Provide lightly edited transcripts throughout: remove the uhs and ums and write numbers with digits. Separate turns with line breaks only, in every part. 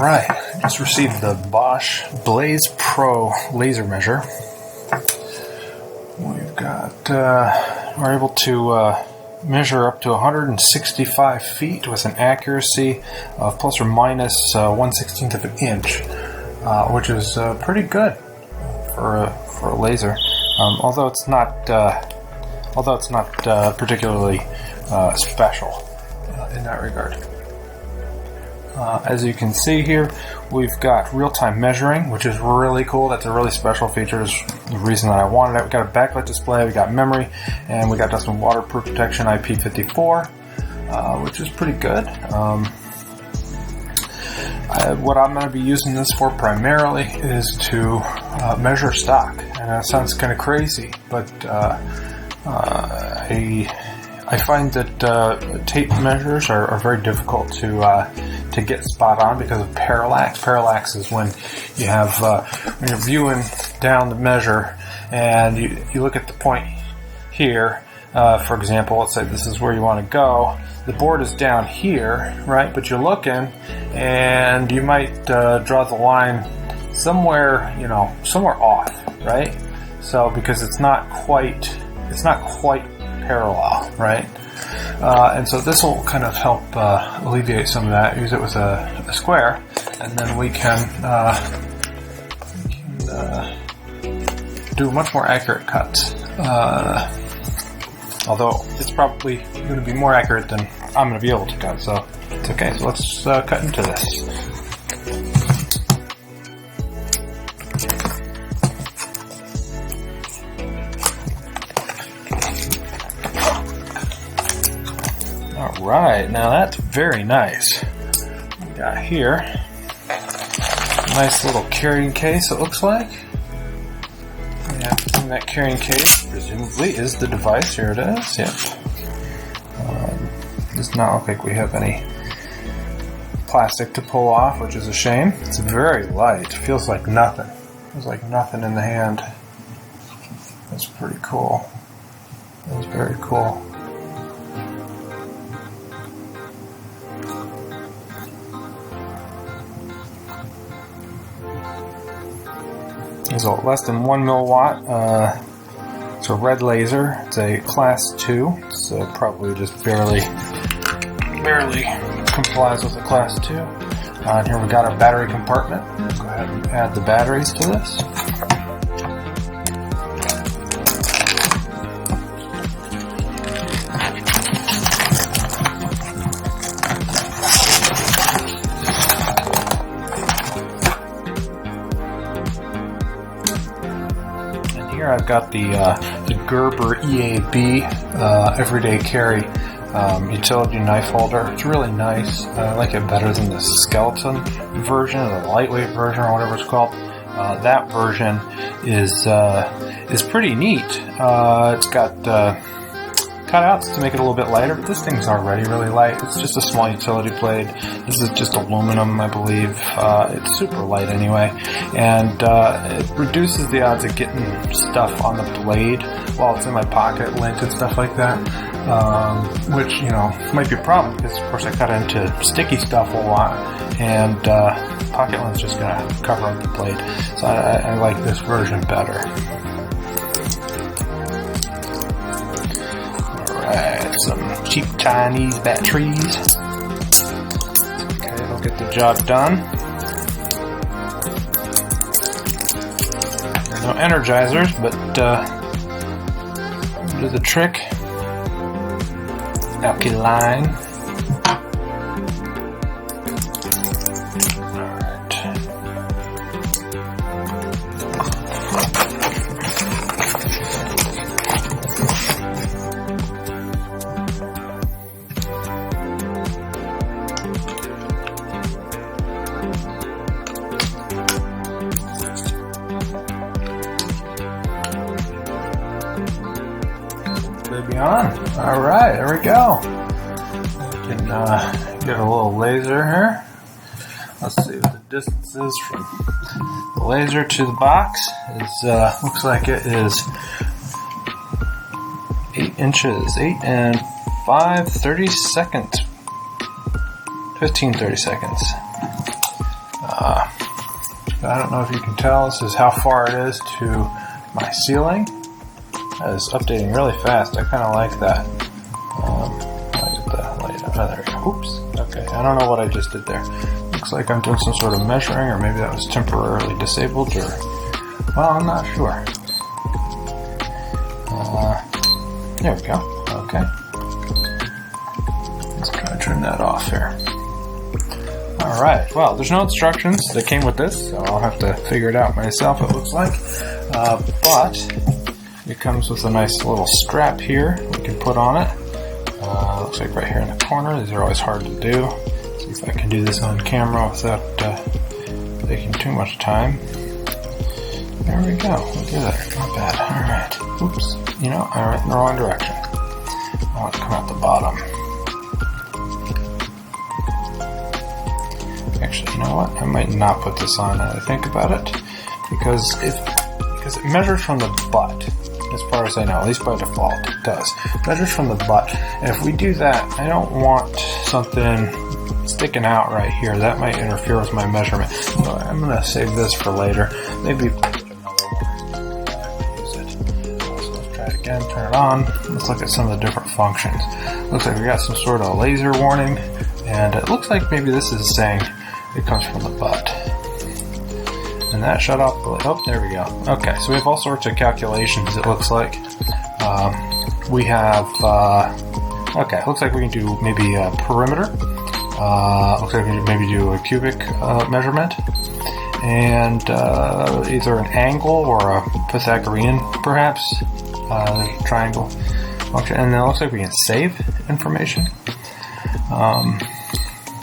Alright, just received the Bosch Blaze Pro laser measure. We've got, we're able to measure up to 165 feet with an accuracy of plus or minus 1/16 of an inch, which is pretty good for a laser. Although it's not particularly special in that regard. As you can see here, we've got real-time measuring, which is really cool. That's a really special feature. Is the reason that I wanted it. We got a backlit display, we got memory, and we got some waterproof protection, IP54, which is pretty good. What I'm going to be using this for primarily is to measure stock, and that sounds kind of crazy, but I find that tape measures are very difficult to get spot on because of parallax. Parallax is when you have when you're viewing down the measure and you look at the point here. For example, let's say this is where you want to go. The board is down here, right? But you're looking, and you might draw the line somewhere, somewhere off, right? So because it's not quite parallel, right? And so this will kind of help alleviate some of that. Use it with a square, and then we can do much more accurate cuts. Although it's probably going to be more accurate than I'm going to be able to cut, so it's okay. So let's cut into this. Alright, now that's very nice. We got here a nice little carrying case, it looks like. And in that carrying case, presumably, is the device. Here it is. Yep. Does not look like we have any plastic to pull off, which is a shame. It's very light. Feels like nothing. Feels like nothing in the hand. That's pretty cool. That's very cool. It's a less than 1 milliwatt. It's a red laser. It's a class 2. It's probably just barely complies with the class 2. And here we got our battery compartment. Go ahead and add the batteries to this. Here I've got the Gerber EAB everyday carry utility knife holder. It's really nice. I like it better than the skeleton version or the lightweight version or whatever it's called. That version is pretty neat. It's got cutouts to make it a little bit lighter, but this thing's already really light. It's just a small utility blade. This is just aluminum, I believe. It's super light anyway, and it reduces the odds of getting stuff on the blade while it's in my pocket, lint and stuff like that, which, might be a problem because, of course, I cut into sticky stuff a lot, and pocket lint's just going to cover up the blade, so I like this version better. Alright, some cheap Chinese batteries. Okay, it'll get the job done. No energizers, but do the trick. Alkaline. Baby on. Alright, there we go. We can get a little laser here. Let's see what the distance is from the laser to the box. Looks like it is 8 inches. 8 and 5/30 seconds. 15 30 seconds. I don't know if you can tell, this is how far it is to my ceiling. That is updating really fast. I kind of like that. There we go. Oops. Okay, I don't know what I just did there. Looks like I'm doing some sort of measuring, or maybe that was temporarily disabled, or... Well, I'm not sure. There we go. Okay. Let's try to turn that off here. Alright, well, there's no instructions that came with this, so I'll have to figure it out myself, it looks like. But it comes with a nice little strap here we can put on it. Looks like right here in the corner. These are always hard to do. See if I can do this on camera without taking too much time. There we go. Look at that. Not bad. Alright. Oops. You know, I went in the wrong direction. I want to come out the bottom. Actually, you know what? I might not put this on now that I think about it. Because it measures from the butt. As far as I know, at least by default, it does. Measures from the butt. And if we do that, I don't want something sticking out right here. That might interfere with my measurement. So I'm going to save this for later. Maybe put another one. Use it. So let's try it again. Turn it on. Let's look at some of the different functions. Looks like we got some sort of laser warning. And it looks like maybe this is saying it comes from the butt. And that shut off the light. Oh, there we go. Okay, so we have all sorts of calculations, it looks like. We have, okay, looks like we can do maybe a perimeter. Looks like we can maybe do a cubic measurement. And either an angle or a Pythagorean, perhaps. There's a triangle function. And then it looks like we can save information.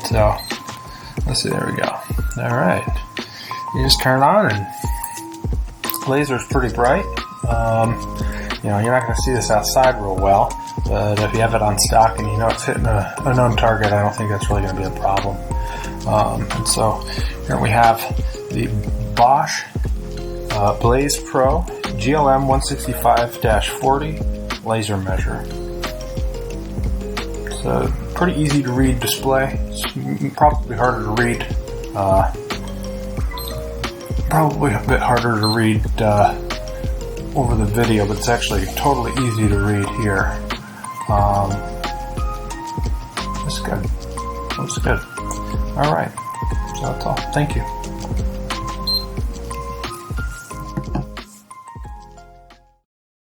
So, let's see, there we go. Alright. You just turn it on and the laser's pretty bright. You know, you're not going to see this outside real well, but if you have it on stock and you know it's hitting a known target, I don't think that's really going to be a problem. And so here we have the Bosch Blaze Pro GLM165-40 laser measure. It's a pretty easy to read display. It's probably harder to read. Probably a bit harder to read over the video, but it's actually totally easy to read here. That's good. Looks good. Alright. So that's all. Thank you.